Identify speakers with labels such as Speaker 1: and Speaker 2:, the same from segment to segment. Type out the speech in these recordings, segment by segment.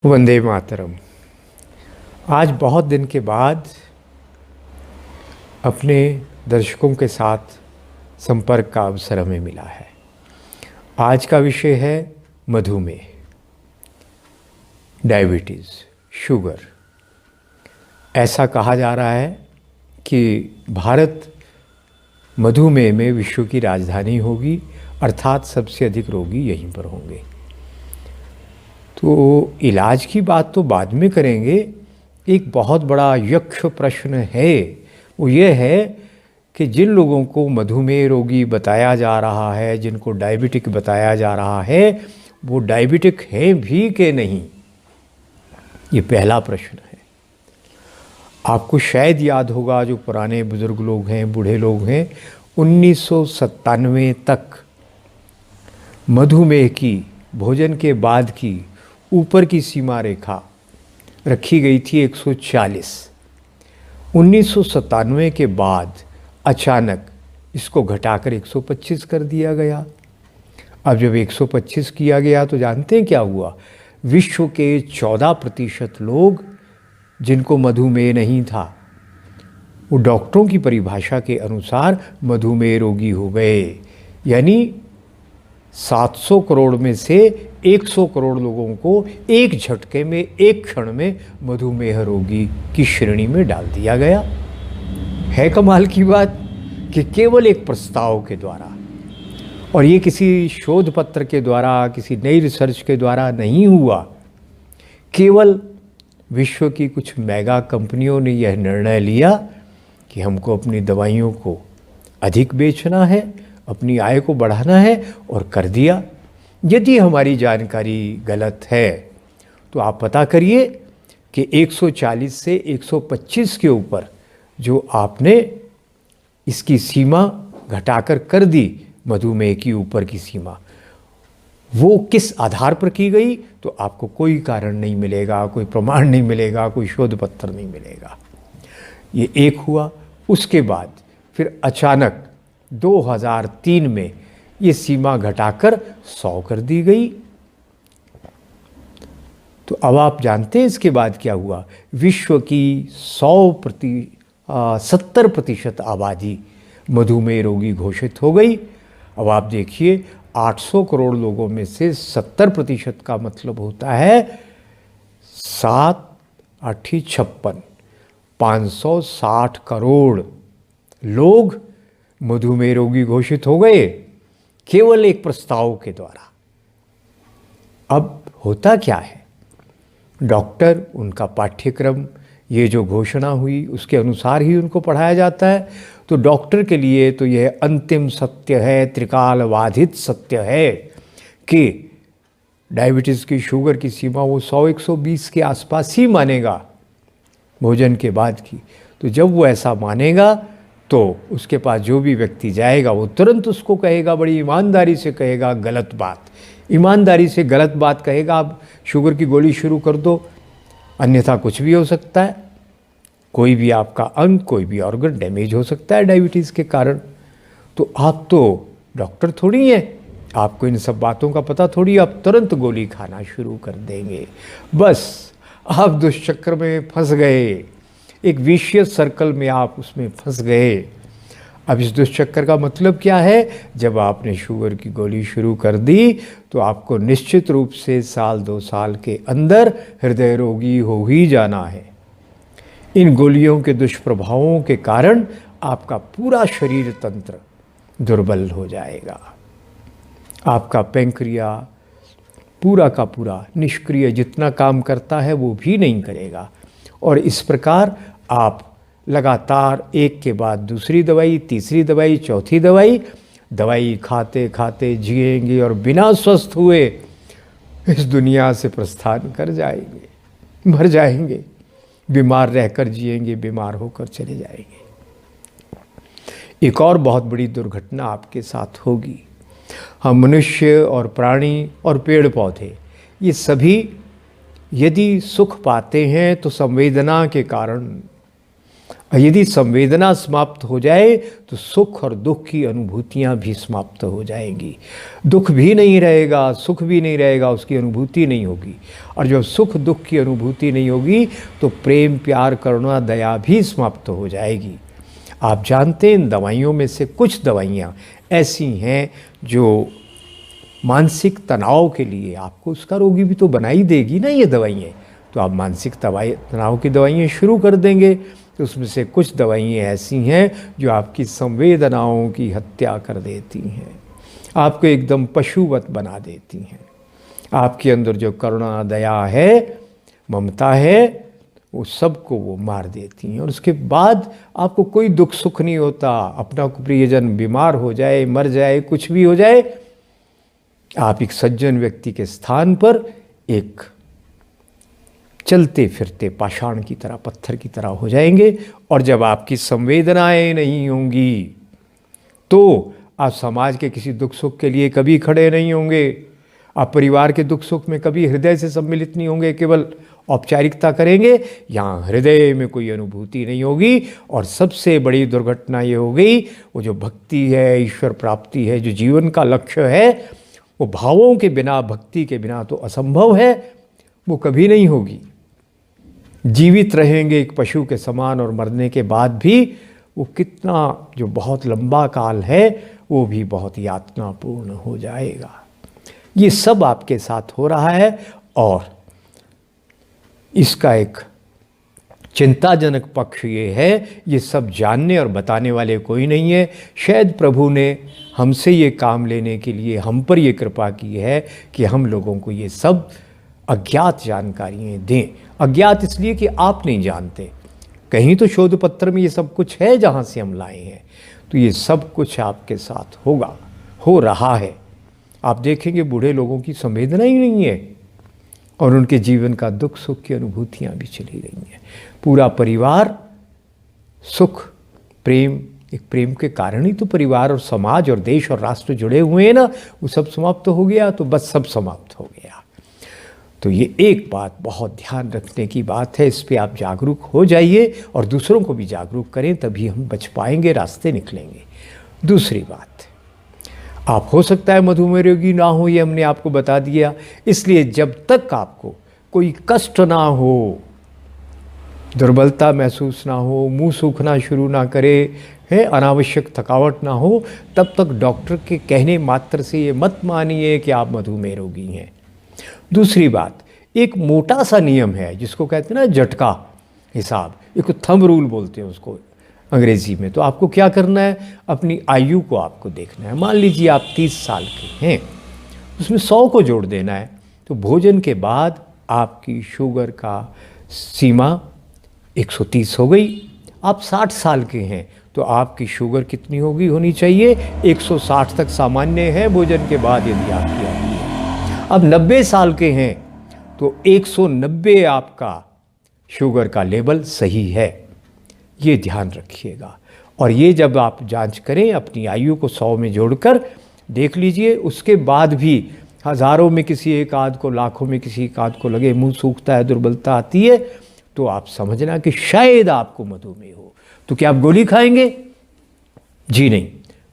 Speaker 1: वंदे मातरम। आज बहुत दिन के बाद अपने दर्शकों के साथ संपर्क का अवसर हमें मिला है। आज का विषय है मधुमेह, डायबिटीज़, शुगर। ऐसा कहा जा रहा है कि भारत मधुमेह में विश्व की राजधानी होगी, अर्थात सबसे अधिक रोगी यहीं पर होंगे। तो इलाज की बात तो बाद में करेंगे। एक बहुत बड़ा यक्ष प्रश्न है, वो ये है कि जिन लोगों को मधुमेह रोगी बताया जा रहा है, जिनको डायबिटिक बताया जा रहा है, वो डायबिटिक हैं भी कि नहीं, ये पहला प्रश्न है। आपको शायद याद होगा, जो पुराने बुज़ुर्ग लोग हैं, बूढ़े लोग हैं, 1997 तक मधुमेह की, भोजन के बाद की ऊपर की सीमा रेखा रखी गई थी 140। 1997 के बाद अचानक इसको घटाकर 125 कर दिया गया। अब जब 125 किया गया तो जानते हैं क्या हुआ? विश्व के 14% लोग जिनको मधुमेह नहीं था, वो डॉक्टरों की परिभाषा के अनुसार मधुमेह रोगी हो गए। यानी 700 करोड़ में से 100 करोड़ लोगों को एक झटके में, एक क्षण में मधुमेह रोगी की श्रेणी में डाल दिया गया। है कमाल की बात कि केवल एक प्रस्ताव के द्वारा, और ये किसी शोध पत्र के द्वारा, किसी नई रिसर्च के द्वारा नहीं हुआ, केवल विश्व की कुछ मेगा कंपनियों ने यह निर्णय लिया कि हमको अपनी दवाइयों को अधिक बेचना है, अपनी आय को बढ़ाना है, और कर दिया। यदि हमारी जानकारी गलत है तो आप पता करिए कि 140 से 125 के ऊपर जो आपने इसकी सीमा घटाकर कर दी, मधुमेह की ऊपर की सीमा, वो किस आधार पर की गई, तो आपको कोई कारण नहीं मिलेगा, कोई प्रमाण नहीं मिलेगा, कोई शोध पत्र नहीं मिलेगा। ये एक हुआ। उसके बाद फिर अचानक 2003 में ये सीमा घटाकर 100 कर दी गई। तो अब आप जानते हैं इसके बाद क्या हुआ? विश्व की 70% आबादी मधुमेह रोगी घोषित हो गई। अब आप देखिए, 800 करोड़ लोगों में से 70% का मतलब होता है 7 8 56, 560 करोड़ लोग मधुमेह रोगी घोषित हो गए केवल एक प्रस्ताव के द्वारा। अब होता क्या है? डॉक्टर, उनका पाठ्यक्रम, ये जो घोषणा हुई उसके अनुसार ही उनको पढ़ाया जाता है। तो डॉक्टर के लिए तो यह अंतिम सत्य है, त्रिकाल बाधित सत्य है कि डायबिटीज़ की, शुगर की सीमा वो 100-120 के आसपास ही मानेगा भोजन के बाद की। तो जब वो ऐसा मानेगा तो उसके पास जो भी व्यक्ति जाएगा वो तुरंत उसको कहेगा, बड़ी ईमानदारी से कहेगा गलत बात, ईमानदारी से गलत बात कहेगा, आप शुगर की गोली शुरू कर दो, अन्यथा कुछ भी हो सकता है। कोई भी आपका अंग, कोई भी ऑर्गन डैमेज हो सकता है डायबिटीज़ के कारण। तो आप तो डॉक्टर थोड़ी हैं, आपको इन सब बातों का पता थोड़ी, आप तुरंत गोली खाना शुरू कर देंगे। बस आप दुष्चक्र में फंस गए, एक विशियस सर्कल में आप उसमें फंस गए। अब इस दुष्चक्र का मतलब क्या है? जब आपने शुगर की गोली शुरू कर दी तो आपको निश्चित रूप से 1-2 साल के अंदर हृदय रोगी हो ही जाना है। इन गोलियों के दुष्प्रभावों के कारण आपका पूरा शरीर तंत्र दुर्बल हो जाएगा। आपका पैंक्रिया पूरा का पूरा निष्क्रिय, जितना काम करता है वो भी नहीं करेगा। और इस प्रकार आप लगातार एक के बाद दूसरी दवाई, तीसरी दवाई, चौथी दवाई खाते खाते जिएंगे और बिना स्वस्थ हुए इस दुनिया से प्रस्थान कर जाएंगे, मर जाएंगे। बीमार रहकर जिएंगे, बीमार होकर चले जाएंगे। एक और बहुत बड़ी दुर्घटना आपके साथ होगी। हम मनुष्य और प्राणी और पेड़ पौधे, ये सभी यदि सुख पाते हैं तो संवेदना के कारण, और यदि संवेदना समाप्त हो जाए तो सुख और दुख की अनुभूतियाँ भी समाप्त हो जाएंगी। दुख भी नहीं रहेगा, सुख भी नहीं रहेगा, उसकी अनुभूति नहीं होगी। और जब सुख दुख की अनुभूति नहीं होगी तो प्रेम प्यार करुणा दया भी समाप्त हो जाएगी। आप जानते हैं इन दवाइयों में से कुछ दवाइयाँ ऐसी हैं जो मानसिक तनाव के लिए, आपको उसका रोगी भी तो बना ही देगी ना ये दवाइयाँ, तो आप मानसिक तनाव की दवाइयाँ शुरू कर देंगे। तो उसमें से कुछ दवाइयाँ ऐसी हैं जो आपकी संवेदनाओं की हत्या कर देती हैं, आपको एकदम पशुवत बना देती हैं। आपके अंदर जो करुणा दया है, ममता है, वो सबको वो मार देती हैं। और उसके बाद आपको कोई दुख सुख नहीं होता। अपना प्रियजन बीमार हो जाए, मर जाए, कुछ भी हो जाए, आप एक सज्जन व्यक्ति के स्थान पर एक चलते फिरते पाषाण की तरह, पत्थर की तरह हो जाएंगे। और जब आपकी संवेदनाएं नहीं होंगी तो आप समाज के किसी दुख सुख के लिए कभी खड़े नहीं होंगे। आप परिवार के दुख सुख में कभी हृदय से सम्मिलित नहीं होंगे, केवल औपचारिकता करेंगे। यहाँ हृदय में कोई अनुभूति नहीं होगी। और सबसे बड़ी दुर्घटना ये हो गई, वो जो भक्ति है, ईश्वर प्राप्ति है, जो जीवन का लक्ष्य है, वो भावों के बिना, भक्ति के बिना तो असंभव है, वो कभी नहीं होगी। जीवित रहेंगे एक पशु के समान और मरने के बाद भी वो कितना, जो बहुत लंबा काल है, वो भी बहुत यातनापूर्ण हो जाएगा। ये सब आपके साथ हो रहा है और इसका एक चिंताजनक पक्ष ये है, ये सब जानने और बताने वाले कोई नहीं है। शायद प्रभु ने हमसे ये काम लेने के लिए हम पर ये कृपा की है कि हम लोगों को ये सब अज्ञात जानकारियाँ दें। अज्ञात इसलिए कि आप नहीं जानते, कहीं तो शोध पत्र में ये सब कुछ है जहाँ से हम लाए हैं। तो ये सब कुछ आपके साथ होगा, हो रहा है। आप देखेंगे बूढ़े लोगों की संवेदना ही नहीं है और उनके जीवन का दुख सुख की अनुभूतियाँ भी चली गई हैं। पूरा परिवार सुख प्रेम, एक प्रेम के कारण ही तो परिवार और समाज और देश और राष्ट्र जुड़े हुए हैं ना, वो सब समाप्त हो गया तो बस सब समाप्त हो गया। तो ये एक बात बहुत ध्यान रखने की बात है, इस पे आप जागरूक हो जाइए और दूसरों को भी जागरूक करें, तभी हम बच पाएंगे, रास्ते निकलेंगे। दूसरी बात, आप हो सकता है मधुमेह रोगी ना हो, ये हमने आपको बता दिया। इसलिए जब तक आपको कोई कष्ट ना हो, दुर्बलता महसूस ना हो, मुंह सूखना शुरू ना करे, है अनावश्यक थकावट ना हो, तब तक डॉक्टर के कहने मात्र से ये मत मानिए कि आप मधुमेह रोगी हैं। दूसरी बात, एक मोटा सा नियम है जिसको कहते हैं ना झटका हिसाब, एक थंब रूल बोलते हैं उसको अंग्रेजी में। तो आपको क्या करना है, अपनी आयु को आपको देखना है। मान लीजिए आप 30 साल के हैं, उसमें 100 को जोड़ देना है। तो भोजन के बाद आपकी शुगर का सीमा 130 हो गई। आप 60 साल के हैं तो आपकी शुगर कितनी होनी चाहिए, 160 तक सामान्य है भोजन के बाद यदि आपकी आयु है। अब 90 साल के हैं तो 190 आपका शुगर का लेवल सही है, ये ध्यान रखिएगा। और ये जब आप जांच करें अपनी आयु को 100 में जोड़कर देख लीजिए, उसके बाद भी हज़ारों में किसी एक आध को, लाखों में किसी एक आध को लगे मुंह सूखता है, दुर्बलता आती है, तो आप समझना कि शायद आपको मधुमेह हो। तो क्या आप गोली खाएंगे? जी नहीं,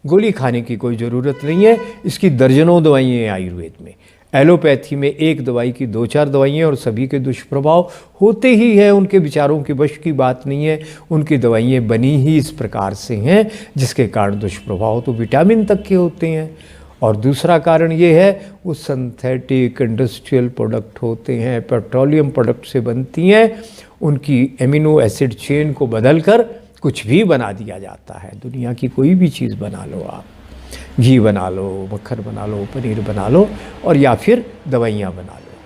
Speaker 1: गोली खाने की कोई ज़रूरत नहीं है। इसकी दर्जनों दवाइयाँ हैं आयुर्वेद में। एलोपैथी में एक दवाई की 2-4 दवाइयाँ और सभी के दुष्प्रभाव होते ही हैं। उनके विचारों की वश की बात नहीं है, उनकी दवाइयाँ बनी ही इस प्रकार से हैं जिसके कारण दुष्प्रभाव तो विटामिन तक के होते हैं। और दूसरा कारण ये है, वो सिंथेटिक इंडस्ट्रियल प्रोडक्ट होते हैं, पेट्रोलियम प्रोडक्ट से बनती हैं। उनकी एमिनो एसिड चेन को बदलकर कुछ भी बना दिया जाता है। दुनिया की कोई भी चीज़ बना लो आप, घी बना लो, मक्खन बना लो, पनीर बना लो, और या फिर दवाइयाँ बना लो,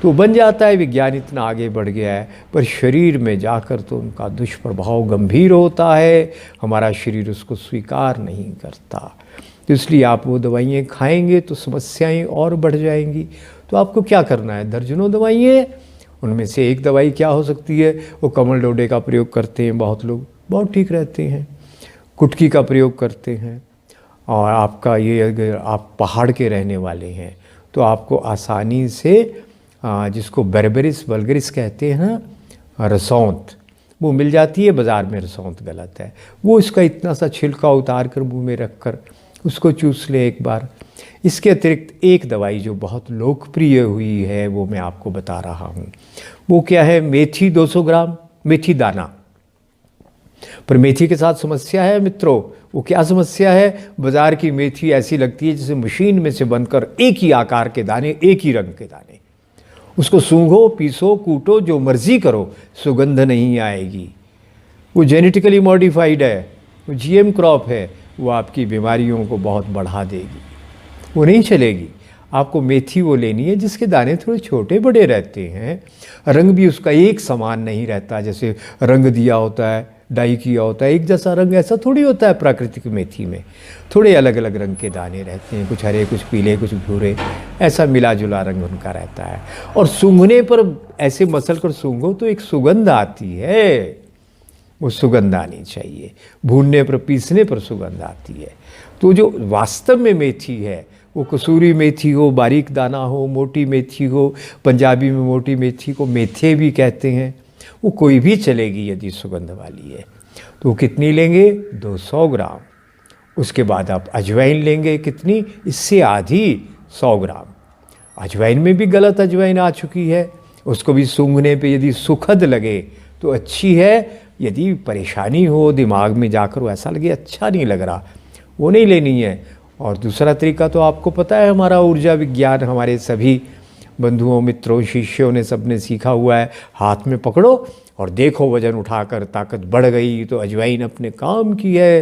Speaker 1: तो बन जाता है। विज्ञान इतना आगे बढ़ गया है, पर शरीर में जाकर तो उनका दुष्प्रभाव गंभीर होता है। हमारा शरीर उसको स्वीकार नहीं करता। तो इसलिए आप वो दवाइयाँ खाएंगे तो समस्याएं और बढ़ जाएंगी। तो आपको क्या करना है, दर्जनों दवाइयाँ, उनमें से एक दवाई क्या हो सकती है, वो कमल डोडे का प्रयोग करते हैं बहुत लोग, बहुत ठीक रहते हैं। कुटकी का प्रयोग करते हैं। और आपका ये, अगर आप पहाड़ के रहने वाले हैं तो आपको आसानी से जिसको बेरबेरिस वल्गरिस कहते हैं ना, रसौंत, वो मिल जाती है बाज़ार में, रसौंत गलत है। वो इसका इतना सा छिलका उतार कर मुँह में रख कर उसको चूस ले एक बार। इसके अतिरिक्त एक दवाई जो बहुत लोकप्रिय हुई है वो मैं आपको बता रहा हूँ। वो क्या है? मेथी 200 ग्राम, मेथी दाना। पर मेथी के साथ समस्या है मित्रों। वो क्या समस्या है? बाज़ार की मेथी ऐसी लगती है जैसे मशीन में से बनकर एक ही आकार के दाने, एक ही रंग के दाने। उसको सूंघो, पीसो, कूटो, जो मर्जी करो, सुगंध नहीं आएगी। वो जेनेटिकली मॉडिफाइड है, वो जीएम क्रॉप है, वो आपकी बीमारियों को बहुत बढ़ा देगी, वो नहीं चलेगी। आपको मेथी वो लेनी है जिसके दाने थोड़े छोटे बड़े रहते हैं, रंग भी उसका एक समान नहीं रहता, जैसे रंग दिया होता है, डाई किया होता है, एक जैसा रंग ऐसा थोड़ी होता है। प्राकृतिक मेथी में थोड़े अलग अलग रंग के दाने रहते हैं, कुछ हरे, कुछ पीले, कुछ भूरे, ऐसा मिला जुला रंग उनका रहता है। और सूंघने पर ऐसे मसल कर सूंघो तो एक सुगंध आती है, वो सुगंध आनी चाहिए। भूनने पर, पीसने पर सुगंध आती है। तो जो वास्तव में मेथी है, वो कसूरी मेथी हो, बारीक दाना हो, मोटी मेथी हो, पंजाबी में मोटी मेथी को मेथे भी कहते हैं, वो कोई भी चलेगी यदि सुगंध वाली है। तो कितनी लेंगे? 200 ग्राम। उसके बाद आप अजवाइन लेंगे, कितनी? इससे आधी, 100 ग्राम। अजवाइन में भी गलत अजवाइन आ चुकी है, उसको भी सूंघने पे यदि सुखद लगे तो अच्छी है, यदि परेशानी हो दिमाग में जाकर वो ऐसा लगे अच्छा नहीं लग रहा, वो नहीं लेनी है। और दूसरा तरीका तो आपको पता है, हमारा ऊर्जा विज्ञान हमारे सभी बंधुओं, मित्रों, शिष्यों ने सबने सीखा हुआ है। हाथ में पकड़ो और देखो, वजन उठाकर ताकत बढ़ गई तो अजवाइन अपने काम की है,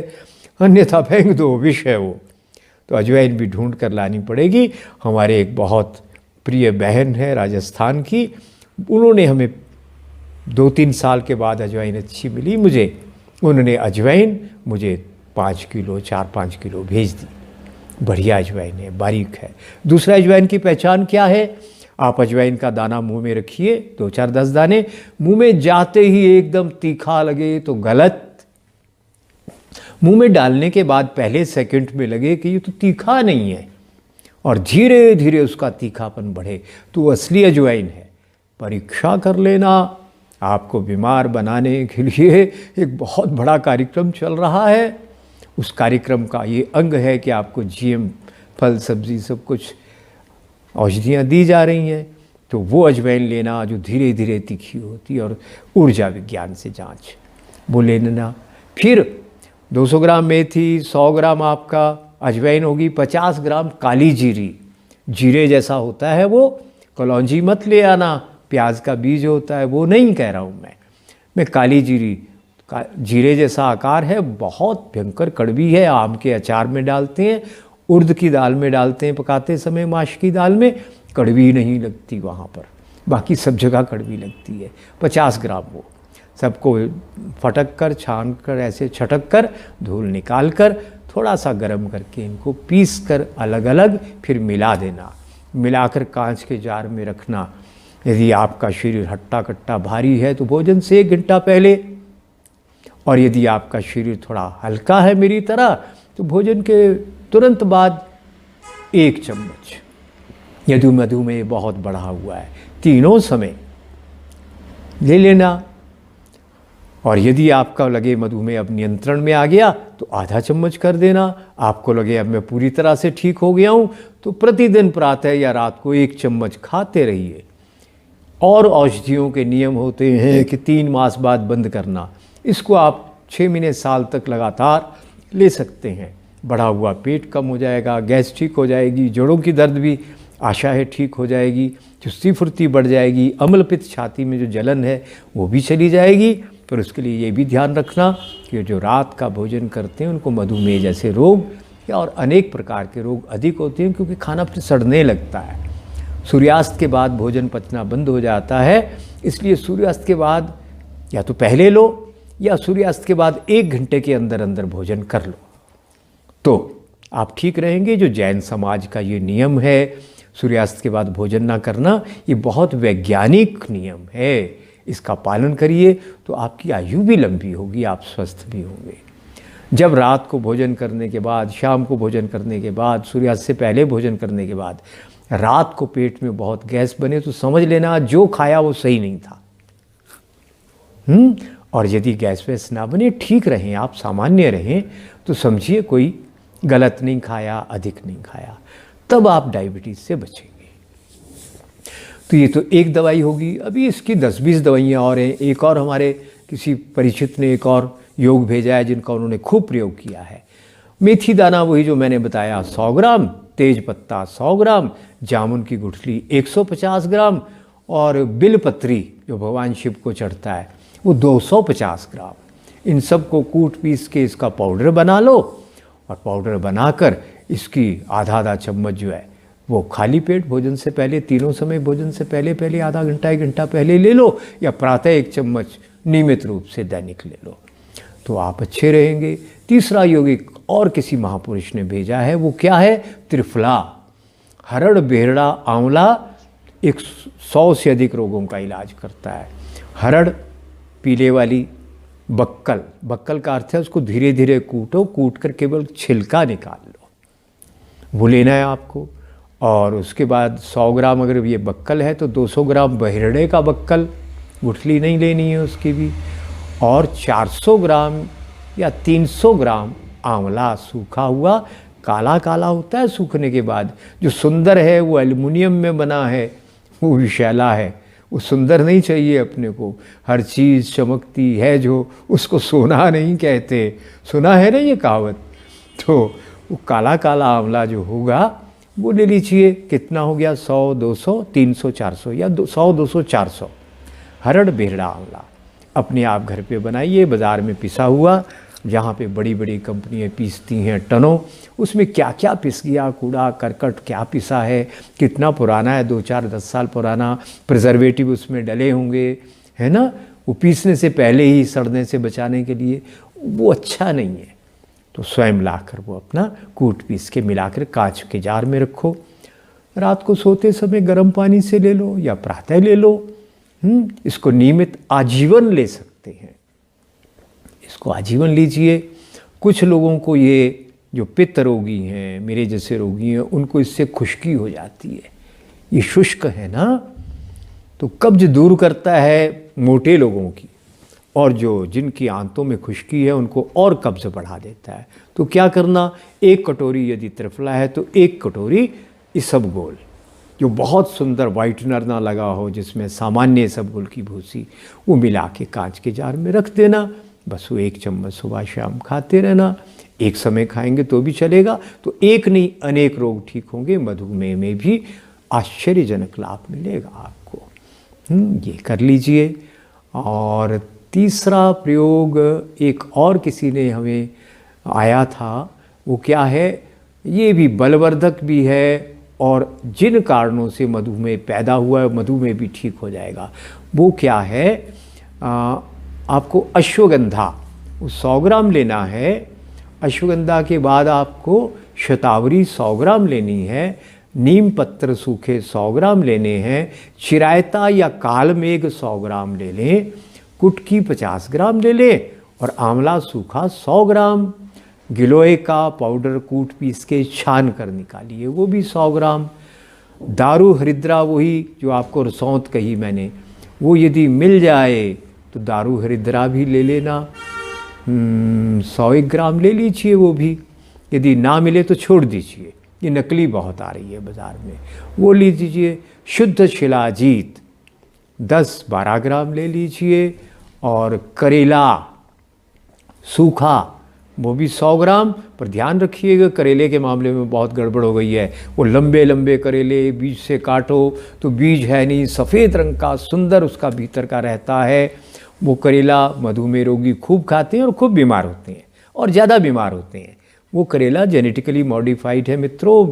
Speaker 1: अन्यथा फेंक दो, विष है वो। तो अजवाइन भी ढूंढ कर लानी पड़ेगी। हमारे एक बहुत प्रिय बहन है राजस्थान की, उन्होंने हमें 2-3 साल के बाद अजवाइन अच्छी मिली मुझे, उन्होंने अजवाइन मुझे 5 किलो, 4-5 किलो भेज दी। बढ़िया अजवाइन है, बारीक है। दूसरा अजवाइन की पहचान क्या है? आप अजवाइन का दाना मुंह में रखिए, 2-4-10 दाने, मुंह में जाते ही एकदम तीखा लगे तो गलत। मुंह में डालने के बाद पहले सेकंड में लगे कि ये तो तीखा नहीं है, और धीरे धीरे उसका तीखापन बढ़े तो असली अजवाइन है। परीक्षा कर लेना। आपको बीमार बनाने के लिए एक बहुत बड़ा कार्यक्रम चल रहा है। उस कार्यक्रम का ये अंग है कि आपको जीएम फल, सब्जी, सब कुछ औषधियाँ दी जा रही हैं। तो वो अजवाइन लेना जो धीरे धीरे तीखी होती है, और ऊर्जा विज्ञान से जांच, वो ले लेना। फिर 200 ग्राम मेथी, 100 ग्राम आपका अजवाइन होगी, 50 ग्राम काली जीरी, जीरे जैसा होता है वो, कलौंजी मत ले आना, प्याज का बीज होता है वो नहीं कह रहा हूँ मैं काली जीरी, जीरे जैसा आकार है, बहुत भयंकर कड़वी है। आम के अचार में डालते हैं, उर्द की दाल में डालते हैं पकाते समय, माश की दाल में, कड़वी नहीं लगती वहाँ पर, बाकी सब जगह कड़वी लगती है। 50 ग्राम वो सबको फटक कर, छान कर, ऐसे छटक कर, धूल निकाल कर, थोड़ा सा गर्म करके इनको पीस कर अलग अलग फिर मिला देना। मिलाकर कांच के जार में रखना। यदि आपका शरीर हट्टा कट्टा भारी है तो भोजन से 1 घंटा पहले, और यदि आपका शरीर थोड़ा हल्का है मेरी तरह तो भोजन के तुरंत बाद 1 चम्मच। यदि मधुमेह बहुत बढ़ा हुआ है, तीनों समय ले लेना। और यदि आपका लगे मधुमेह अब नियंत्रण में आ गया तो आधा चम्मच कर देना। आपको लगे अब मैं पूरी तरह से ठीक हो गया हूँ तो प्रतिदिन प्रातः या रात को 1 चम्मच खाते रहिए। और औषधियों के नियम होते हैं कि 3 मास बाद बंद करना। इसको आप 6 महीने, साल तक लगातार ले सकते हैं। बढ़ा हुआ पेट कम हो जाएगा, गैस ठीक हो जाएगी, जोड़ों की दर्द भी आशा है ठीक हो जाएगी, चुस्ती फुर्ती बढ़ जाएगी, अम्ल पित्त, छाती में जो जलन है वो भी चली जाएगी। पर उसके लिए ये भी ध्यान रखना कि जो रात का भोजन करते हैं उनको मधुमेह जैसे रोग या और अनेक प्रकार के रोग अधिक होते हैं, क्योंकि खाना फिर सड़ने लगता है। सूर्यास्त के बाद भोजन पचना बंद हो जाता है, इसलिए सूर्यास्त के बाद या तो पहले लो या सूर्यास्त के बाद 1 घंटे के अंदर अंदर भोजन कर लो तो आप ठीक रहेंगे। जो जैन समाज का ये नियम है सूर्यास्त के बाद भोजन ना करना, ये बहुत वैज्ञानिक नियम है। इसका पालन करिए तो आपकी आयु भी लंबी होगी, आप स्वस्थ भी होंगे। जब रात को भोजन करने के बाद, शाम को भोजन करने के बाद, सूर्यास्त से पहले भोजन करने के बाद रात को पेट में बहुत गैस बने तो समझ लेना जो खाया वो सही नहीं था। और यदि गैस वैस ना बने, ठीक रहें, आप सामान्य रहें, तो समझिए कोई गलत नहीं खाया, अधिक नहीं खाया, तब आप डायबिटीज़ से बचेंगे। तो ये तो एक दवाई होगी। अभी इसकी 10-20 दवाइयाँ और हैं। एक और हमारे किसी परिचित ने एक और योग भेजा है जिनका उन्होंने खूब प्रयोग किया है। मेथी दाना वही जो मैंने बताया 100 ग्राम, तेज पत्ता 100 ग्राम, जामुन की गुठली 150 ग्राम और बिलपत्री जो भगवान शिव को चढ़ता है वो 250 ग्राम। इन सब को कूट पीस के इसका पाउडर बना लो और पाउडर बनाकर इसकी आधा चम्मच जो है वो खाली पेट भोजन से पहले, तीनों समय भोजन से पहले आधा घंटा 1 घंटा पहले ले लो, या प्रातः 1 चम्मच नियमित रूप से दैनिक ले लो, तो आप अच्छे रहेंगे। तीसरा यौगिक और किसी महापुरुष ने भेजा है, वो क्या है? त्रिफला, हरड़, बेहड़ा, आंवला 100 से अधिक रोगों का इलाज करता है। हरड़ पीले वाली, बक्कल, बक्कल का अर्थ है उसको धीरे धीरे कूटो, कूट कर केवल छिलका निकाल लो, वो लेना है आपको। और उसके बाद 100 ग्राम अगर ये बक्कल है तो 200 ग्राम बहिरड़े का बक्कल, गुठली नहीं लेनी है उसकी भी, और 400 ग्राम या 300 ग्राम आंवला सूखा हुआ, काला काला होता है सूखने के बाद, जो सुंदर है वो एल्युमिनियम में बना है, वो विषैला है, वो सुंदर नहीं चाहिए अपने को। हर चीज़ चमकती है जो, उसको सोना नहीं कहते, सुना है ना ये कहावत। तो वो काला काला आंवला जो होगा वो ले लीजिए। कितना हो गया? 100, 200, 300, 400 या 100, 200, 400 हरड़, बेहड़ा, आंवला अपने आप घर पे बनाइए। बाज़ार में पिसा हुआ, जहाँ पे बड़ी बड़ी कंपनियाँ पीसती हैं टनों, उसमें क्या क्या पिस गया, कूड़ा करकट क्या पिसा है, कितना पुराना है, 2, 4, 10 साल पुराना, प्रिजर्वेटिव उसमें डले होंगे, है ना, वो पीसने से पहले ही सड़ने से बचाने के लिए, वो अच्छा नहीं है। तो स्वयं लाकर वो अपना कूट पीस के मिलाकर कांच के जार में रखो। रात को सोते समय गर्म पानी से ले लो या प्रातः ले लो। इसको नियमित आजीवन ले सकते हैं, इसको आजीवन लीजिए। कुछ लोगों को ये जो पित्त रोगी हैं, मेरे जैसे रोगी हैं, उनको इससे खुश्की हो जाती है, ये शुष्क है ना, तो कब्ज दूर करता है मोटे लोगों की, और जो जिनकी आंतों में खुश्की है उनको और कब्ज बढ़ा देता है। तो क्या करना? 1 कटोरी यदि त्रिफला है तो 1 कटोरी इसबगोल, जो बहुत सुंदर वाइटनर ना लगा हो, जिसमें सामान्य इसबगोल की भूसी, वो मिला के कांच के जार में रख देना। बस वो 1 चम्मच सुबह शाम खाते रहना। एक समय खाएंगे तो भी चलेगा, तो एक नहीं अनेक रोग ठीक होंगे। मधुमेह में भी आश्चर्यजनक लाभ मिलेगा आपको। ये कर लीजिए। और तीसरा प्रयोग एक और किसी ने हमें आया था, वो क्या है? ये भी बलवर्धक भी है, और जिन कारणों से मधुमेह पैदा हुआ है, मधुमेह भी ठीक हो जाएगा। वो क्या है? आपको अश्वगंधा, वो 100 ग्राम लेना है। अश्वगंधा के बाद आपको शतावरी 100 ग्राम लेनी है, नीम पत्र सूखे 100 ग्राम लेने हैं, चिरायता या कालमेघ 100 ग्राम ले लें, कुटकी 50 ग्राम ले लें, और आंवला सूखा 100 ग्राम। गिलोय का पाउडर कूट पीस के छान कर निकालिए, वो भी 100 ग्राम। दारू हरिद्रा, वही जो आपको रसौंत कही मैंने, वो यदि मिल जाए तो दारू हरिद्रा भी ले लेना, 100 ग्राम ले लीजिए वो भी। यदि ना मिले तो छोड़ दीजिए, ये नकली बहुत आ रही है बाज़ार में, वो ले लीजिए। शुद्ध शिलाजीत 10-12 ग्राम ले लीजिए, और करेला सूखा वो भी 100 ग्राम। पर ध्यान रखिएगा, करेले के मामले में बहुत गड़बड़ हो गई है। वो लंबे लंबे करेले, बीज से काटो तो बीज है नहीं, सफ़ेद रंग का सुंदर उसका भीतर का रहता है। वो करेला मधुमेह रोगी खूब खाते हैं और खूब बीमार होते हैं, और ज़्यादा बीमार होते हैं। वो करेला जेनेटिकली मॉडिफाइड है मित्रों,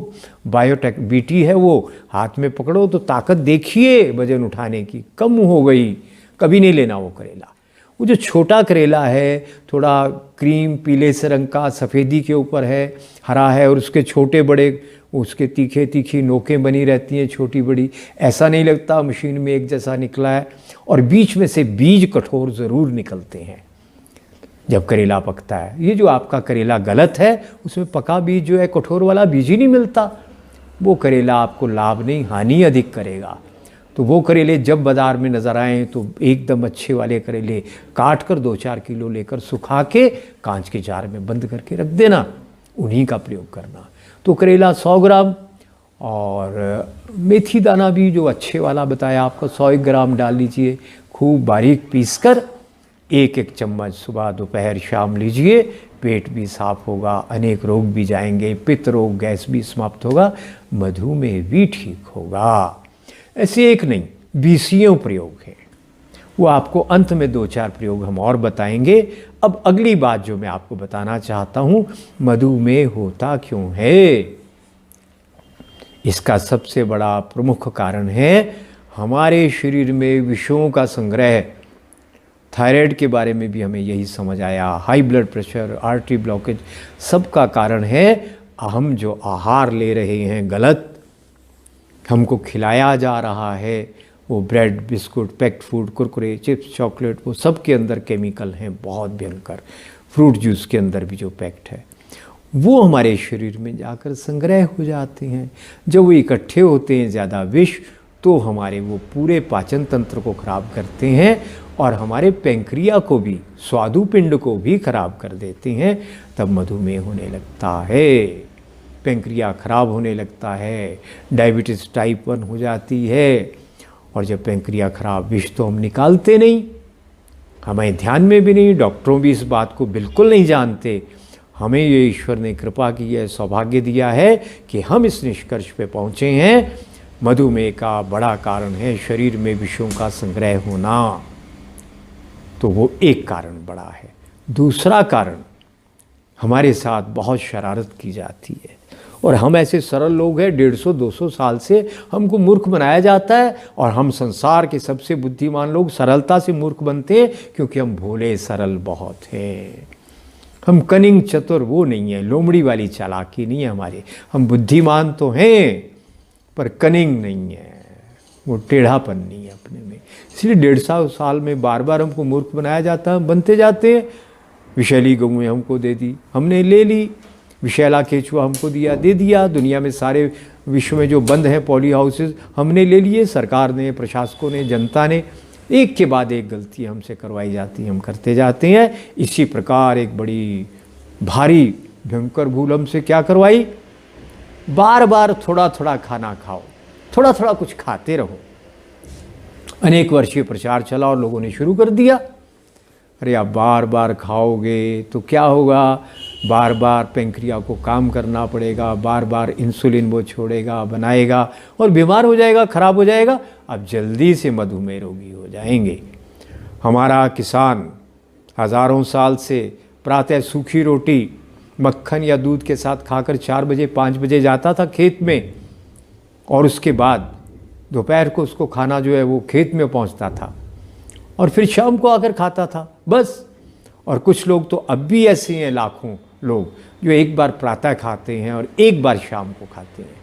Speaker 1: बायोटेक बीटी है वो। हाथ में पकड़ो तो ताकत देखिए वजन उठाने की, कम हो गई, कभी नहीं लेना वो करेला। वो जो छोटा करेला है, थोड़ा क्रीम पीले से रंग का, सफ़ेदी के ऊपर है, हरा है, और उसके छोटे बड़े, उसके तीखे तीखी नोकें बनी रहती हैं छोटी बड़ी, ऐसा नहीं लगता मशीन में एक जैसा निकला है। और बीच में से बीज कठोर ज़रूर निकलते हैं जब करेला पकता है। ये जो आपका करेला गलत है, उसमें पका बीज जो है, कठोर वाला बीज ही नहीं मिलता। वो करेला आपको लाभ नहीं, हानि अधिक करेगा। तो वो करेले जब बाज़ार में नज़र आएँ तो एकदम अच्छे वाले करेले काट कर 2-4 किलो लेकर सुखा के कांच के जार में बंद करके रख देना, उन्हीं का प्रयोग करना। तो करेला 100 ग्राम और मेथी दाना भी जो अच्छे वाला बताया आपको 100 ग्राम डाल लीजिए, खूब बारीक पीस कर 1-1 चम्मच सुबह दोपहर शाम लीजिए। पेट भी साफ होगा, अनेक रोग भी जाएंगे, पित्त रोग गैस भी समाप्त होगा, मधुमेह भी ठीक होगा। ऐसे एक नहीं 20 प्रयोग हैं, वो आपको अंत में 2-4 प्रयोग हम और बताएंगे। अब अगली बात जो मैं आपको बताना चाहता हूँ, मधुमेह होता क्यों है? इसका सबसे बड़ा प्रमुख कारण है हमारे शरीर में विषयों का संग्रह। थायराइड के बारे में भी हमें यही समझ आया, high blood pressure, artery blockage, सबका कारण है हम जो आहार ले रहे हैं गलत, हमको खिलाया जा रहा है वो bread, biscuit, packed food, Kurkure, chips, chocolate, वो सब के अंदर केमिकल हैं बहुत भयंकर। फ्रूट जूस के अंदर भी जो पैक्ड है वो हमारे शरीर में जाकर संग्रह हो जाते हैं। जब वो इकट्ठे होते हैं ज़्यादा विष, तो हमारे वो पूरे पाचन तंत्र को खराब करते हैं और हमारे पैंक्रिया को भी, स्वादुपिंड को भी खराब कर देते हैं। तब मधुमेह होने लगता है, पैंक्रिया खराब होने लगता है, डायबिटीज़ टाइप 1 हो जाती है। और जब पैंक्रिया खराब, विष तो हम निकालते नहीं, हमें ध्यान में भी नहीं, डॉक्टरों भी इस बात को बिल्कुल नहीं जानते। हमें ये ईश्वर ने कृपा की है, सौभाग्य दिया है कि हम इस निष्कर्ष पे पहुँचे हैं, मधुमेह का बड़ा कारण है शरीर में विषयों का संग्रह होना। तो वो एक कारण बड़ा है। दूसरा कारण, हमारे साथ बहुत शरारत की जाती है और हम ऐसे सरल लोग हैं, 150-200 साल से हमको मूर्ख बनाया जाता है और हम संसार के सबसे बुद्धिमान लोग सरलता से मूर्ख बनते हैं क्योंकि हम भोले सरल बहुत हैं। हम कनिंग चतुर वो नहीं है, लोमड़ी वाली चालाकी नहीं है हमारे। हम बुद्धिमान तो हैं पर कनिंग नहीं है, वो टेढ़ापन नहीं है अपने में। इसलिए 150 साल में बार बार हमको मूर्ख बनाया जाता है, हम बनते जाते हैं। विषैली गऊँ हमको दे दी, हमने ले ली। विषैला केचुआ हमको दिया, दे दिया। दुनिया में सारे विश्व में जो बंद हैं पॉली हाउसेस, हमने ले लिए। सरकार ने, प्रशासकों ने, जनता ने, एक के बाद एक गलती हमसे करवाई जाती है, हम करते जाते हैं। इसी प्रकार एक बड़ी भारी भयंकर भूल हमसे क्या करवाई, बार बार थोड़ा थोड़ा खाना खाओ, थोड़ा थोड़ा कुछ खाते रहो। अनेक वर्षीय प्रचार चला और लोगों ने शुरू कर दिया, अरे आप बार बार खाओगे तो क्या होगा, बार बार पैंक्रिया को काम करना पड़ेगा, बार बार इंसुलिन वो छोड़ेगा, बनाएगा और बीमार हो जाएगा, खराब हो जाएगा। अब जल्दी से मधुमेह रोगी हो जाएंगे। हमारा किसान हज़ारों साल से प्रातः सूखी रोटी मक्खन या दूध के साथ खाकर 4 बजे 5 बजे जाता था खेत में और उसके बाद दोपहर को उसको खाना जो है वो खेत में पहुंचता था और फिर शाम को आकर खाता था, बस। और कुछ लोग तो अब भी ऐसे हैं, लाखों लोग, जो एक बार प्रातः खाते हैं और एक बार शाम को खाते हैं,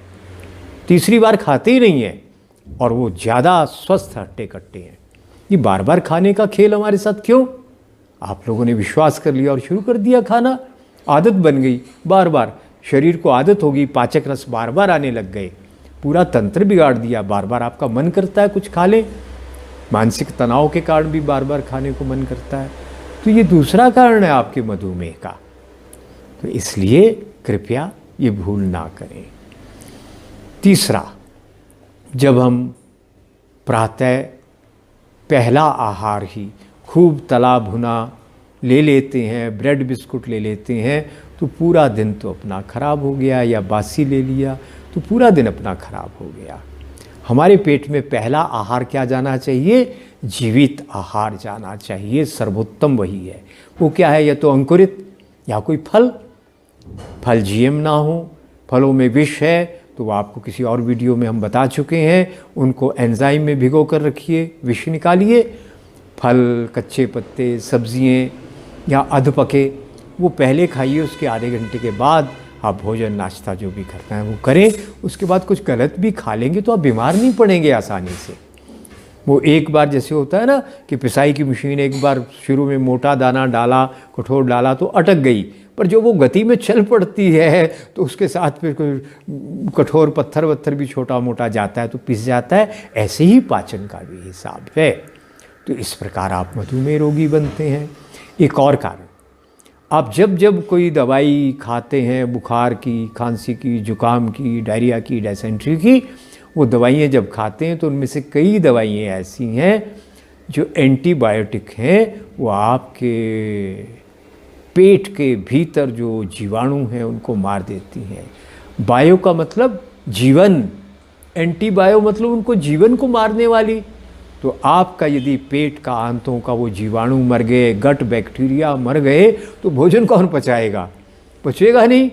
Speaker 1: तीसरी बार खाते ही नहीं हैं और वो ज़्यादा स्वस्थ हट्टे कट्टे हैं। ये बार बार खाने का खेल हमारे साथ क्यों? आप लोगों ने विश्वास कर लिया और शुरू कर दिया खाना, आदत बन गई। बार बार शरीर को आदत होगी, पाचक रस बार बार आने लग गए, पूरा तंत्र बिगाड़ दिया। बार बार आपका मन करता है कुछ खा लें, मानसिक तनाव के कारण भी बार बार खाने को मन करता है। तो ये दूसरा कारण है आपके मधुमेह का। तो इसलिए कृपया ये भूल ना करें। तीसरा, जब हम प्रातः पहला आहार ही खूब तला भुना ले लेते हैं, ब्रेड बिस्कुट ले लेते हैं, तो पूरा दिन तो अपना खराब हो गया, या बासी ले लिया तो पूरा दिन अपना खराब हो गया। हमारे पेट में पहला आहार क्या जाना चाहिए? जीवित आहार जाना चाहिए, सर्वोत्तम वही है। वो क्या है? या तो अंकुरित या कोई फल। फल जीएम ना हो, फलों में विष है तो वो आपको किसी और वीडियो में हम बता चुके हैं। उनको एंजाइम में भिगो कर रखिए, विष निकालिए। फल, कच्चे पत्ते, सब्जियाँ या अध पके वो पहले खाइए, उसके आधे घंटे के बाद आप भोजन नाश्ता जो भी करना है वो करें। उसके बाद कुछ गलत भी खा लेंगे तो आप बीमार नहीं पड़ेंगे आसानी से। वो एक बार जैसे होता है ना कि पिसाई की मशीन एक बार शुरू में मोटा दाना डाला, कठोर डाला तो अटक गई, पर जो वो गति में चल पड़ती है तो उसके साथ फिर कोई कठोर पत्थर वत्थर भी छोटा मोटा जाता है तो पिस जाता है। ऐसे ही पाचन का भी हिसाब है। तो इस प्रकार आप मधुमेह रोगी बनते हैं। एक और कारण, आप जब जब कोई दवाई खाते हैं, बुखार की, खांसी की, जुकाम की, डायरिया की, डायसेंट्री की, वो दवाइयाँ जब खाते हैं तो उनमें से कई दवाइयाँ ऐसी हैं जो एंटीबायोटिक हैं, वो आपके पेट के भीतर जो जीवाणु हैं उनको मार देती हैं। बायो का मतलब जीवन, एंटीबायो मतलब उनको जीवन को मारने वाली। तो आपका यदि पेट का आंतों का वो जीवाणु मर गए, गट बैक्टीरिया मर गए, तो भोजन कौन पचाएगा? पचेगा नहीं।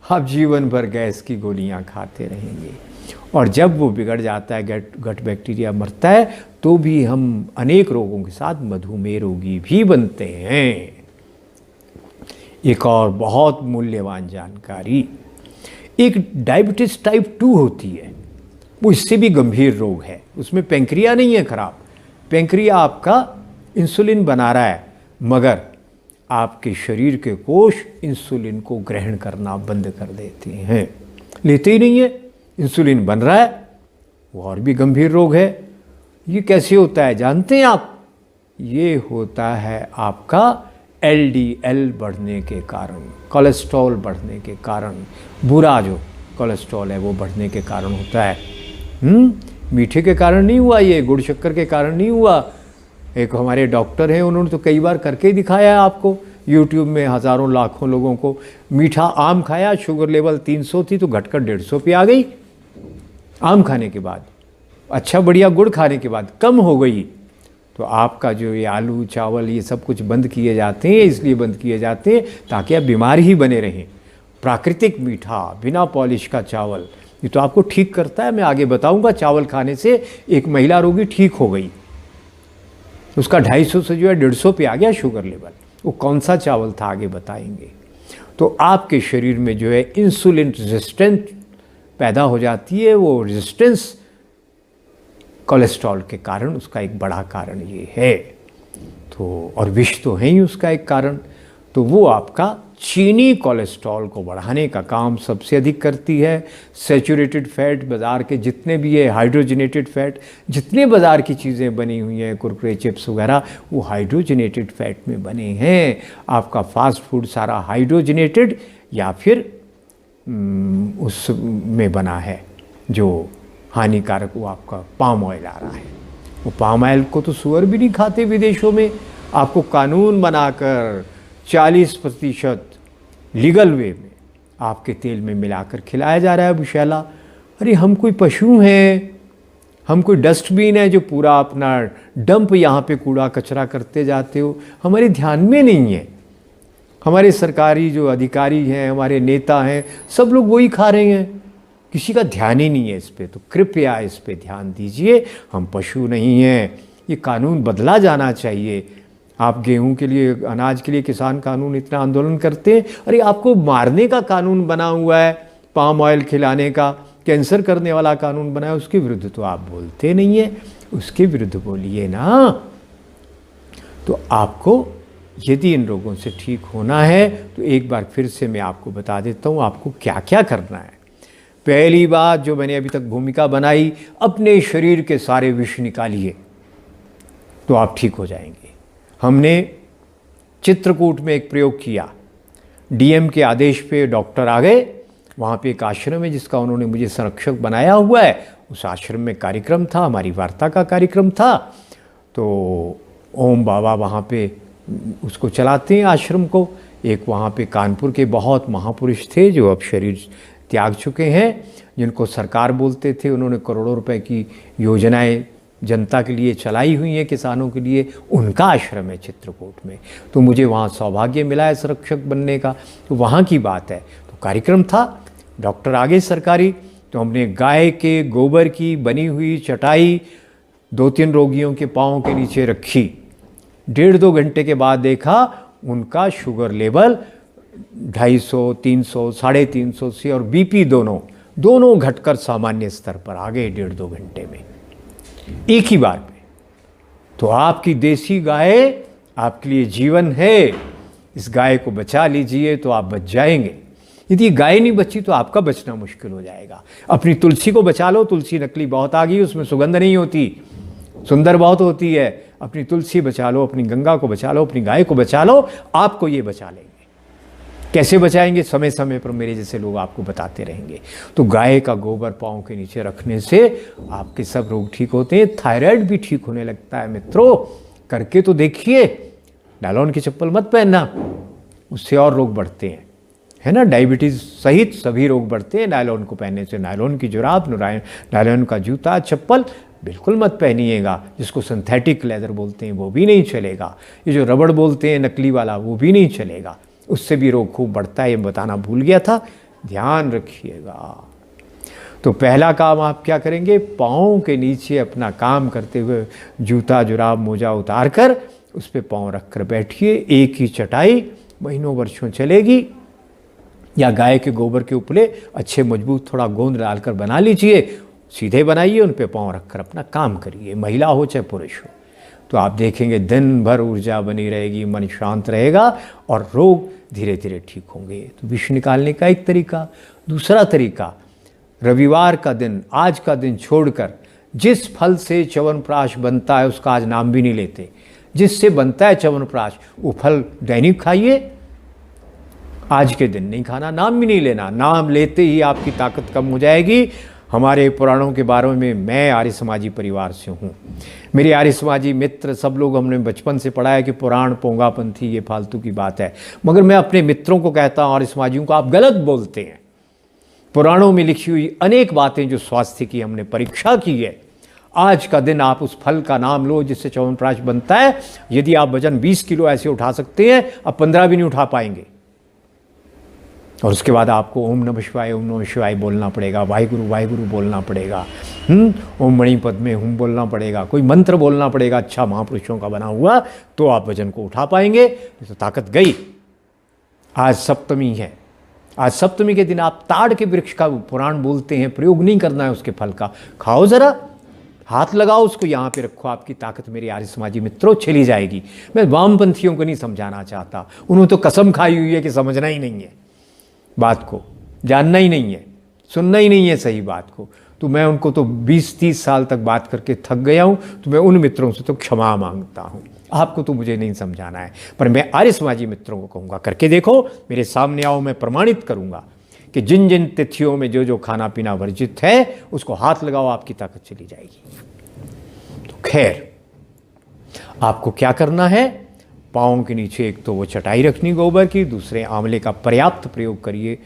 Speaker 1: आप जीवन भर गैस की गोलियां खाते रहेंगे। और जब वो बिगड़ जाता है, गट बैक्टीरिया मरता है, तो भी हम अनेक रोगों के साथ मधुमेह रोगी भी बनते हैं। एक और बहुत मूल्यवान जानकारी, एक डायबिटीज टाइप 2 होती है, वो इससे भी गंभीर रोग है। उसमें पेंक्रिया नहीं है खराब, पेंक्रिया आपका इंसुलिन बना रहा है, मगर आपके शरीर के कोष इंसुलिन को ग्रहण करना बंद कर देते हैं, लेते ही नहीं है। इंसुलिन बन रहा है, वो और भी गंभीर रोग है। ये कैसे होता है जानते हैं आप? ये होता है आपका LDL बढ़ने के कारण, कोलेस्ट्रॉल बढ़ने के कारण। बुरा जो कोलेस्ट्रॉल है वो बढ़ने के कारण होता है। मीठे के कारण नहीं हुआ, ये गुड़ शक्कर के कारण नहीं हुआ। एक हमारे डॉक्टर हैं, उन्होंने तो कई बार करके ही दिखाया है आपको, यूट्यूब में हज़ारों लाखों लोगों को। मीठा आम खाया, शुगर लेवल 300 थी तो घटकर 150 पे आ गई आम खाने के बाद। अच्छा बढ़िया गुड़ खाने के बाद कम हो गई। तो आपका जो ये आलू चावल ये सब कुछ बंद किए जाते हैं, इसलिए बंद किए जाते हैं ताकि आप बीमार ही बने रहें। प्राकृतिक मीठा, बिना पॉलिश का चावल, ये तो आपको ठीक करता है। मैं आगे बताऊंगा, चावल खाने से एक महिला रोगी ठीक हो गई, उसका 250 से जो है 150 पे आ गया शुगर लेवल। वो कौन सा चावल था आगे बताएंगे। तो आपके शरीर में जो है इंसुलिन रेजिस्टेंस पैदा हो जाती है। वो रेजिस्टेंस कोलेस्ट्रॉल के कारण, उसका एक बड़ा कारण ये है। तो और विष तो है ही उसका एक कारण। तो वो आपका चीनी कोलेस्ट्रॉल को बढ़ाने का काम सबसे अधिक करती है। सैचुरेटेड फैट, बाज़ार के जितने भी है हाइड्रोजनेटेड फैट, जितने बाज़ार की चीज़ें बनी हुई हैं, कुरकुरे चिप्स वगैरह, वो हाइड्रोजनेटेड फैट में बने हैं। आपका फास्ट फूड सारा हाइड्रोजनेटेड या फिर उसमें बना है जो हानिकारक, वो आपका पाम ऑयल आ रहा है। वो पाम ऑयल को तो सुअर भी नहीं खाते विदेशों में। आपको कानून बनाकर 40% लीगल वे में आपके तेल में मिलाकर खिलाया जा रहा है विषैला। अरे हम कोई पशु हैं? हम कोई डस्टबिन है जो पूरा अपना डंप यहाँ पे कूड़ा कचरा करते जाते हो? हमारे ध्यान में नहीं है। हमारे सरकारी जो अधिकारी हैं, हमारे नेता हैं, सब लोग वही खा रहे हैं, किसी का ध्यान ही नहीं है इस पे। तो कृपया इस पे ध्यान दीजिए, हम पशु नहीं हैं। ये कानून बदला जाना चाहिए। आप गेहूं के लिए, अनाज के लिए किसान कानून इतना आंदोलन करते हैं, अरे आपको मारने का कानून बना हुआ है, पाम ऑयल खिलाने का, कैंसर करने वाला कानून बना है, उसके विरुद्ध तो आप बोलते नहीं है। उसके विरुद्ध बोलिए ना। तो आपको यदि इन रोगों से ठीक होना है तो एक बार फिर से मैं आपको बता देता हूँ आपको क्या क्या करना है। पहली बात जो मैंने अभी तक भूमिका बनाई, अपने शरीर के सारे विष निकालिए तो आप ठीक हो जाएंगे। हमने चित्रकूट में एक प्रयोग किया, डीएम के आदेश पे डॉक्टर आ गए। वहाँ पे एक आश्रम है जिसका उन्होंने मुझे संरक्षक बनाया हुआ है। उस आश्रम में कार्यक्रम था, हमारी वार्ता का कार्यक्रम था। तो ओम बाबा वहाँ पे उसको चलाते हैं आश्रम को। एक वहाँ पे कानपुर के बहुत महापुरुष थे जो अब शरीर त्याग चुके हैं, जिनको सरकार बोलते थे। उन्होंने करोड़ों रुपए की योजनाएं जनता के लिए चलाई हुई हैं, किसानों के लिए। उनका आश्रम है चित्रकूट में। तो मुझे वहाँ सौभाग्य मिला है संरक्षक बनने का। तो वहाँ की बात है। तो कार्यक्रम था, डॉक्टर आगे सरकारी। तो हमने गाय के गोबर की बनी हुई चटाई 2-3 रोगियों के पाँव के नीचे रखी। 1.5-2 घंटे के बाद देखा उनका शुगर लेवल 250, 300, 350 से और बीपी दोनों घटकर सामान्य स्तर पर आ गए 1.5-2 घंटे में, एक ही बार में। तो आपकी देसी गाय आपके लिए जीवन है। इस गाय को बचा लीजिए तो आप बच जाएंगे। यदि गाय नहीं बची तो आपका बचना मुश्किल हो जाएगा। अपनी तुलसी को बचा लो, तुलसी नकली बहुत आ गई, उसमें सुगंध नहीं होती, सुंदर बहुत होती है। अपनी तुलसी बचा लो, अपनी गंगा को बचा लो, अपनी गाय को बचा लो, आपको ये बचा लेंगे। कैसे बचाएंगे? समय समय पर मेरे जैसे लोग आपको बताते रहेंगे। तो गाय का गोबर पाँव के नीचे रखने से आपके सब रोग ठीक होते हैं, थायराइड भी ठीक होने लगता है। मित्रों, करके तो देखिए। नायलॉन की चप्पल मत पहनना, उससे और रोग बढ़ते हैं, है ना। डायबिटीज़ सहित सभी रोग बढ़ते हैं नायलॉन को पहनने से। नायलॉन की जुराब, नायलॉन का जूता, चप्पल बिल्कुल मत पहनिएगा। जिसको सिंथेटिक लेदर बोलते हैं वो भी नहीं चलेगा। ये जो रबड़ बोलते हैं नकली वाला, वो भी नहीं चलेगा, उससे भी रोग खूब बढ़ता है। ये बताना भूल गया था, ध्यान रखिएगा। तो पहला काम आप क्या करेंगे? पाँव के नीचे अपना काम करते हुए जूता, जुराब, मोजा उतार कर उस पर पाँव रख कर बैठिए। एक ही चटाई महीनों वर्षों चलेगी। या गाय के गोबर के उपले अच्छे मजबूत थोड़ा गोंद डालकर बना लीजिए, सीधे बनाइए, उन पे पाँव रखकर अपना काम करिए, महिला हो चाहे पुरुष हो। तो आप देखेंगे दिन भर ऊर्जा बनी रहेगी, मन शांत रहेगा और रोग धीरे धीरे ठीक होंगे। तो विष निकालने का एक तरीका। दूसरा तरीका, रविवार का दिन, आज का दिन छोड़कर जिस फल से च्यवनप्राश बनता है उसका आज नाम भी नहीं लेते। जिससे बनता है च्यवनप्राश वो फल दैनिक खाइए, आज के दिन नहीं खाना, नाम भी नहीं लेना। नाम लेते ही आपकी ताकत कम हो जाएगी। हमारे पुराणों के बारे में, मैं आर्य समाजी परिवार से हूँ, मेरे आर्य समाजी मित्र सब लोग, हमने बचपन से पढ़ा है कि पुराण पोंगापंथी ये फालतू की बात है। मगर मैं अपने मित्रों को कहता हूँ, आर्य समाजियों को, आप गलत बोलते हैं। पुराणों में लिखी हुई अनेक बातें जो स्वास्थ्य की हमने परीक्षा की है। आज का दिन आप उस फल का नाम लो जिससे च्यवनप्राश बनता है। यदि आप वजन 20 किलो ऐसे उठा सकते हैं, अब 15 भी नहीं उठा पाएंगे। और उसके बाद आपको ओम नमः शिवाय बोलना पड़ेगा, वाहिगुरु वाहिगुरु बोलना पड़ेगा, ओम मणि पद में हुम बोलना पड़ेगा, कोई मंत्र बोलना पड़ेगा अच्छा महापुरुषों का बना हुआ, तो आप वजन को उठा पाएंगे। तो ताकत गई। आज सप्तमी है, आज सप्तमी के दिन आप ताड़ के वृक्ष का, पुराण बोलते हैं, प्रयोग नहीं करना है उसके फल का, खाओ जरा, हाथ लगाओ उसको, यहाँ पे रखो, आपकी ताकत मेरे आर्य समाजी मित्रों चली जाएगी। मैं वामपंथियों को नहीं समझाना चाहता, उन्होंने तो कसम खाई हुई है कि समझना ही नहीं है बात को, जानना ही नहीं है, सुनना ही नहीं है सही बात को। तो मैं उनको तो 20-30 साल तक बात करके थक गया हूँ। तो मैं उन मित्रों से तो क्षमा मांगता हूँ, आपको तो मुझे नहीं समझाना है। पर मैं आर्य समाजी मित्रों को कहूँगा, करके देखो, मेरे सामने आओ, मैं प्रमाणित करूँगा कि जिन जिन तिथियों में जो जो खाना पीना वर्जित है उसको हाथ लगाओ, आपकी ताकत चली जाएगी। तो खैर, आपको क्या करना है? पाँव के नीचे एक तो वो चटाई रखनी गोबर की, दूसरे आंवले का पर्याप्त प्रयोग करिए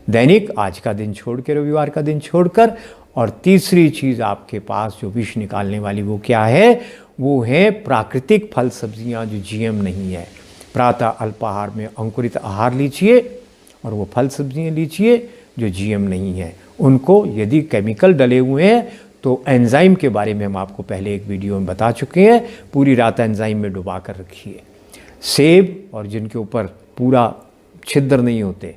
Speaker 1: दैनिक, आज का दिन छोड़ के, रविवार का दिन छोड़कर। और तीसरी चीज़ आपके पास जो विष निकालने वाली वो क्या है? वो है प्राकृतिक फल सब्जियां जो जीएम नहीं है। प्रातः अल्पाहार में अंकुरित आहार लीजिए और वो फल सब्जियां लीजिए जो जीएम नहीं है। उनको यदि केमिकल डले हुए हैं तो एंजाइम के बारे में हम आपको पहले एक वीडियो में बता चुके हैं, पूरी रात एंजाइम में डुबा कर रखिए। सेब, और जिनके ऊपर पूरा छिद्र नहीं होते,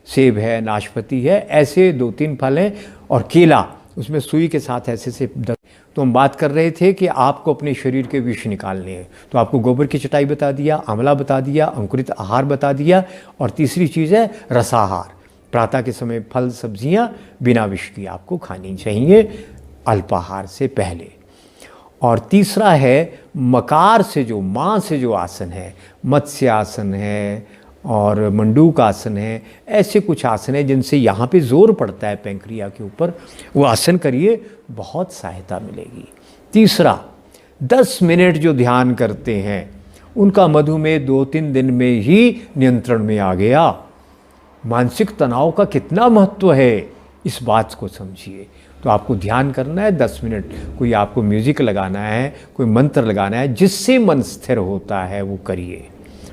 Speaker 1: सेब है, नाशपाती है, ऐसे 2-3 फल हैं, और केला, उसमें सुई के साथ ऐसे से। तो हम बात कर रहे थे कि आपको अपने शरीर के विष निकालने हैं। तो आपको गोबर की चटाई बता दिया, आंवला बता दिया, अंकुरित आहार बता दिया, और तीसरी चीज़ है रसाहार। प्रातः के समय फल सब्जियां बिना विष की आपको खानी चाहिए अल्पाहार से पहले। और तीसरा है मकार से जो, माँ से जो आसन है, मत्स्य आसन है और मंडूक आसन है, ऐसे कुछ आसन है जिनसे यहाँ पे जोर पड़ता है पैंक्रिया के ऊपर, वो आसन करिए, बहुत सहायता मिलेगी। तीसरा, 10 मिनट जो ध्यान करते हैं उनका मधुमेह 2-3 दिन में ही नियंत्रण में आ गया। मानसिक तनाव का कितना महत्व है, इस बात को समझिए। तो आपको ध्यान करना है 10 मिनट, कोई आपको म्यूजिक लगाना है, कोई मंत्र लगाना है, जिससे मन स्थिर होता है वो करिए।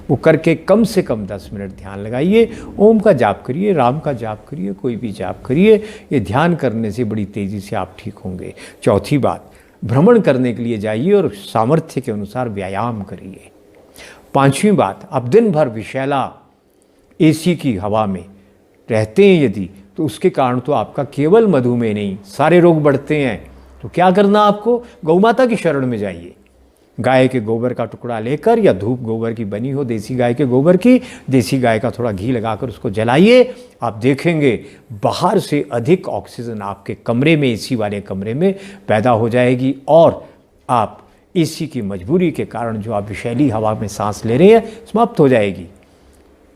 Speaker 1: वो करके कम से कम 10 मिनट ध्यान लगाइए। ओम का जाप करिए, राम का जाप करिए, कोई भी जाप करिए। ये ध्यान करने से बड़ी तेज़ी से आप ठीक होंगे। चौथी बात, भ्रमण करने के लिए जाइए और सामर्थ्य के अनुसार व्यायाम करिए। पांचवी बात, आप दिन भर विषैला एसी की हवा में रहते हैं यदि, तो उसके कारण तो आपका केवल मधुमेह नहीं, सारे रोग बढ़ते हैं। तो क्या करना आपको? गौ माता की शरण में जाइए, गाय के गोबर का टुकड़ा लेकर, या धूप गोबर की बनी हो देसी गाय के गोबर की, देसी गाय का थोड़ा घी लगाकर उसको जलाइए, आप देखेंगे बाहर से अधिक ऑक्सीजन आपके कमरे में, एसी वाले कमरे में पैदा हो जाएगी, और आप एसी की मजबूरी के कारण जो आप विषैली हवा में सांस ले रहे हैं समाप्त हो जाएगी।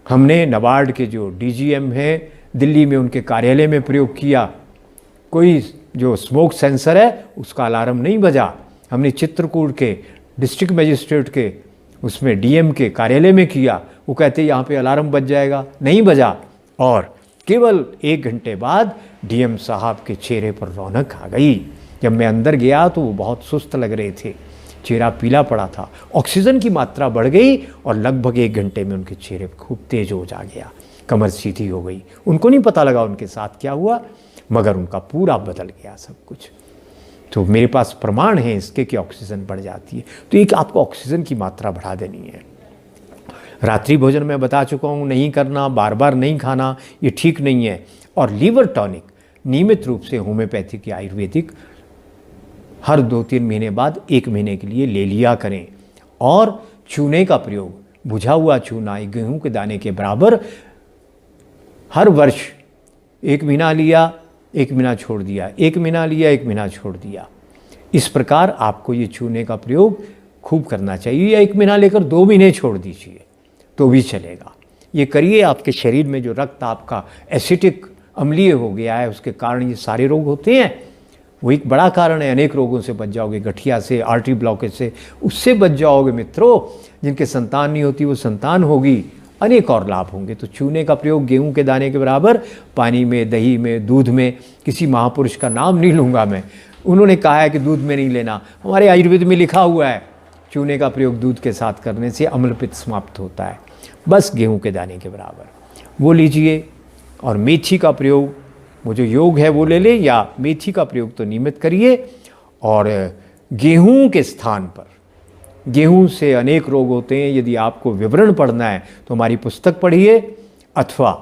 Speaker 1: हमने नाबार्ड के जो डीजीएम हैं दिल्ली में, उनके कार्यालय में प्रयोग किया, कोई जो स्मोक सेंसर है उसका अलार्म नहीं बजा। हमने चित्रकूट के डिस्ट्रिक्ट मजिस्ट्रेट के उसमें डीएम के कार्यालय में किया, वो कहते यहाँ पे अलार्म बज जाएगा, नहीं बजा, और केवल 1 घंटे बाद डीएम साहब के चेहरे पर रौनक आ गई। जब मैं अंदर गया तो वो बहुत सुस्त लग रहे थे, चेहरा पीला पड़ा था, ऑक्सीजन की मात्रा बढ़ गई और लगभग 1 घंटे में उनके चेहरे खूब तेज हो जा गया, कमर सीधी हो गई। उनको नहीं पता लगा उनके साथ क्या हुआ, मगर उनका पूरा बदल गया सब कुछ। तो मेरे पास प्रमाण है इसके कि ऑक्सीजन बढ़ जाती है। तो एक आपको ऑक्सीजन की मात्रा बढ़ा देनी है। रात्रि भोजन मैं बता चुका हूँ नहीं करना, बार बार नहीं खाना, ये ठीक नहीं है। और लीवर टॉनिक नियमित रूप से होम्योपैथिक या आयुर्वेदिक हर 2-3 महीने बाद 1 महीने के लिए ले लिया करें। और चूने का प्रयोग, बुझा हुआ चूना गेहूं के दाने के बराबर, हर वर्ष 1 महीना लिया, 1 महीना छोड़ दिया, 1 महीना लिया, 1 महीना छोड़ दिया। इस प्रकार आपको ये चूने का प्रयोग खूब करना चाहिए, या 1 महीना लेकर 2 महीने छोड़ दीजिए तो भी चलेगा। ये करिए, आपके शरीर में जो रक्त आपका एसिडिक अम्लीय हो गया है उसके कारण ये सारे रोग होते हैं, वो एक बड़ा कारण है। अनेक रोगों से बच जाओगे, गठिया से, आर्टरी ब्लॉकेज से, उससे बच जाओगे मित्रों। जिनके संतान नहीं होती वो संतान होगी, अनेक और लाभ होंगे। तो चूने का प्रयोग गेहूं के दाने के बराबर पानी में, दही में, दूध में, किसी महापुरुष का नाम नहीं लूँगा मैं, उन्होंने कहा है कि दूध में नहीं लेना, हमारे आयुर्वेद में लिखा हुआ है चूने का प्रयोग दूध के साथ करने से अम्लपित्त समाप्त होता है। बस गेहूं के दाने के बराबर वो लीजिए। और मेथी का प्रयोग, वो जो योग है वो ले ले, या मेथी का प्रयोग तो नियमित करिए। और गेहूं के स्थान पर, गेहूं से अनेक रोग होते हैं, यदि आपको विवरण पढ़ना है तो हमारी पुस्तक पढ़िए, अथवा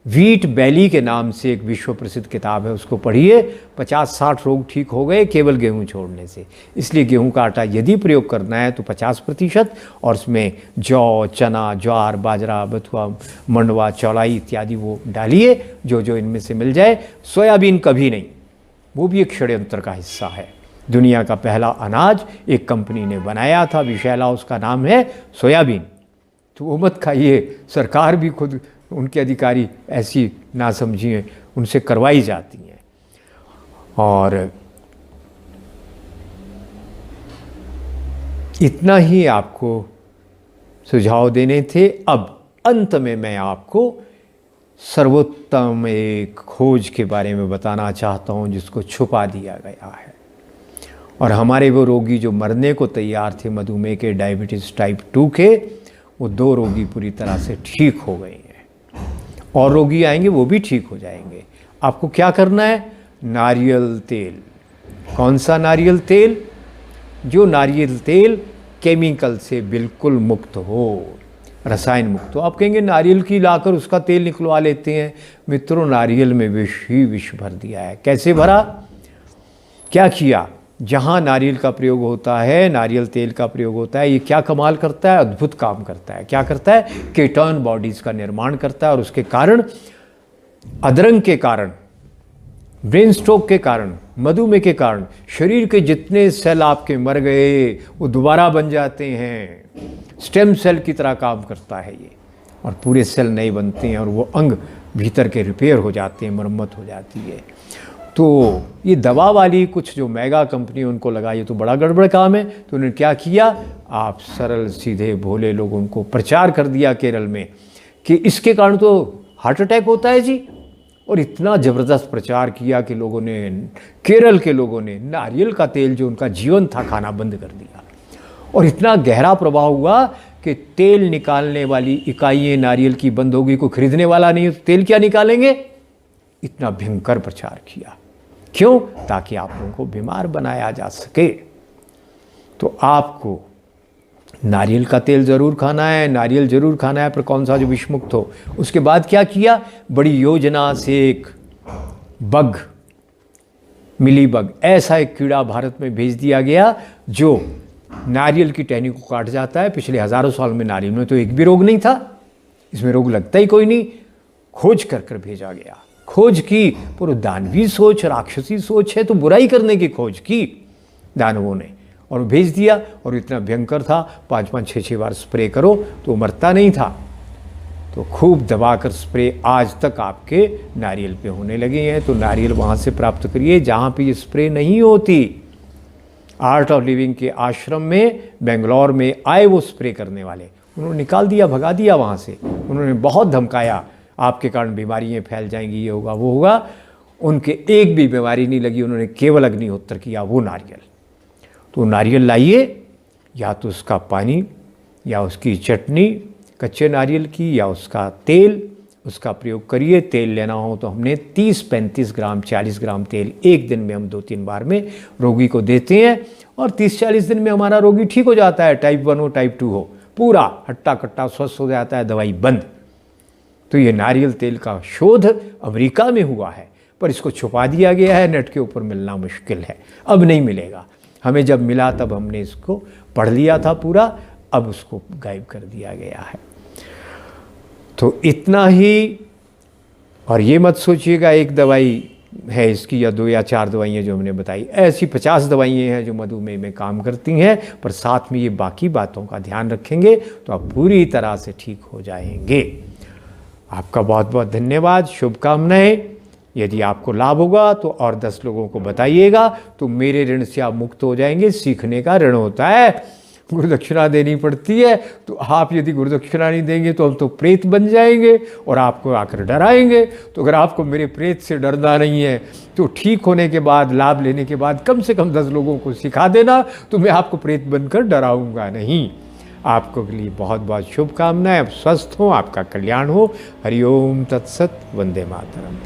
Speaker 1: व्हीट बैली के नाम से एक विश्व प्रसिद्ध किताब है, उसको पढ़िए। 50-60 रोग ठीक हो गए केवल गेहूं छोड़ने से। इसलिए गेहूं का आटा यदि प्रयोग करना है तो 50%, और उसमें जौ, चना, ज्वार, बाजरा, बथुआ, मंडवा, चौलाई इत्यादि वो डालिए, जो जो इनमें से मिल जाए। सोयाबीन कभी नहीं, वो भी एक षड्यंत्र का हिस्सा है। दुनिया का पहला अनाज एक कंपनी ने बनाया था, विशैला उसका नाम है, सोयाबीन। तो वो मत खाइए, सरकार भी खुद, उनके अधिकारी ऐसी नासमझियाँ उनसे करवाई जाती हैं। और इतना ही आपको सुझाव देने थे। अब अंत में मैं आपको सर्वोत्तम एक खोज के बारे में बताना चाहता हूं जिसको छुपा दिया गया है। और हमारे वो रोगी जो मरने को तैयार थे मधुमेह के, डायबिटीज़ टाइप 2 के, वो 2 रोगी पूरी तरह से ठीक हो गए हैं। और रोगी आएंगे वो भी ठीक हो जाएंगे। आपको क्या करना है? नारियल तेल। कौन सा नारियल तेल? जो नारियल तेल केमिकल से बिल्कुल मुक्त हो, रसायन मुक्त हो। आप कहेंगे नारियल की लाकर उसका तेल निकलवा लेते हैं। मित्रों, नारियल में विष ही विष भर दिया है। कैसे भरा? क्या किया? जहाँ नारियल का प्रयोग होता है, नारियल तेल का प्रयोग होता है, ये क्या कमाल करता है? अद्भुत काम करता है। क्या करता है? कीटोन बॉडीज़ का निर्माण करता है, और उसके कारण, अदरंग के कारण, ब्रेन स्ट्रोक के कारण, मधुमेह के कारण शरीर के जितने सेल आपके मर गए वो दोबारा बन जाते हैं। स्टेम सेल की तरह काम करता है ये, और पूरे सेल नए बनते हैं, और वो अंग भीतर के रिपेयर हो जाते हैं, मरम्मत हो जाती है। तो ये दवा वाली कुछ जो मेगा कंपनी उनको लगा ये तो बड़ा गड़बड़ काम है। तो उन्होंने क्या किया? आप सरल सीधे भोले लोगों को प्रचार कर दिया केरल में कि इसके कारण तो हार्ट अटैक होता है जी। और इतना ज़बरदस्त प्रचार किया कि लोगों ने, केरल के लोगों ने नारियल का तेल जो उनका जीवन था खाना बंद कर दिया। और इतना गहरा प्रभाव हुआ कि तेल निकालने वाली इकाइयाँ नारियल की बंद हो गई, कोई खरीदने वाला नहीं, तो तेल क्या निकालेंगे? इतना भयंकर प्रचार किया। क्यों? ताकि आप लोगों को बीमार बनाया जा सके। तो आपको नारियल का तेल ज़रूर खाना है, नारियल ज़रूर खाना है, पर कौन सा जो विषमुक्त हो। उसके बाद क्या किया? बड़ी योजना से एक बग, मिली बग, ऐसा एक कीड़ा भारत में भेज दिया गया जो नारियल की टहनी को काट जाता है। पिछले हजारों साल में नारियल में तो एक भी रोग नहीं था, इसमें रोग लगता ही कोई नहीं। खोज कर कर भेजा गया, खोज की, पर दानवी सोच, राक्षसी सोच है, तो बुराई करने की खोज की दानवों ने और भेज दिया। और इतना भयंकर था, 5-5, 6-6 बार स्प्रे करो तो मरता नहीं था। तो खूब दबाकर स्प्रे आज तक आपके नारियल पे होने लगे हैं। तो नारियल वहाँ से प्राप्त करिए जहाँ पे ये स्प्रे नहीं होती। आर्ट ऑफ लिविंग के आश्रम में बेंगलोर में आए वो स्प्रे करने वाले, उन्होंने निकाल दिया, भगा दिया वहाँ से। उन्होंने बहुत धमकाया, आपके कारण बीमारियाँ फैल जाएंगी, ये होगा वो होगा। उनके एक भी बीमारी नहीं लगी, उन्होंने केवल अग्निहोत्र किया वो नारियल। तो नारियल लाइए, या तो उसका पानी या उसकी चटनी कच्चे नारियल की, या उसका तेल, उसका प्रयोग करिए। तेल लेना हो तो हमने 30-35 ग्राम 40 ग्राम तेल एक दिन में हम 2-3 बार में रोगी को देते हैं, और 30-40 दिन में हमारा रोगी ठीक हो जाता है। टाइप 1 हो, टाइप 2 हो, पूरा हट्टा कट्टा स्वस्थ हो जाता है, दवाई बंद। तो ये नारियल तेल का शोध अमेरिका में हुआ है, पर इसको छुपा दिया गया है, नेट के ऊपर मिलना मुश्किल है, अब नहीं मिलेगा। हमें जब मिला तब हमने इसको पढ़ लिया था पूरा, अब उसको गायब कर दिया गया है। तो इतना ही। और ये मत सोचिएगा एक दवाई है इसकी या 2 या 4 दवाइयाँ जो हमने बताई, ऐसी 50 दवाइयाँ हैं जो मधुमेह में काम करती हैं। पर साथ में ये बाकी बातों का ध्यान रखेंगे तो आप पूरी तरह से ठीक हो जाएंगे। आपका बहुत बहुत धन्यवाद, शुभकामनाएं। यदि आपको लाभ होगा तो और 10 लोगों को बताइएगा, तो मेरे ऋण से आप मुक्त हो जाएंगे। सीखने का ऋण होता है, गुरुदक्षिणा देनी पड़ती है। तो आप यदि गुरुदक्षिणा नहीं देंगे तो हम तो प्रेत बन जाएंगे और आपको आकर डराएंगे। तो अगर आपको मेरे प्रेत से डरना नहीं है तो ठीक होने के बाद, लाभ लेने के बाद कम से कम 10 लोगों को सिखा देना, तो मैं आपको प्रेत बनकर डराऊंगा नहीं। आपको के लिए बहुत बहुत शुभकामनाएं। आप स्वस्थ हों, आपका कल्याण हो। हरिओम तत्सत, वंदे मातरम।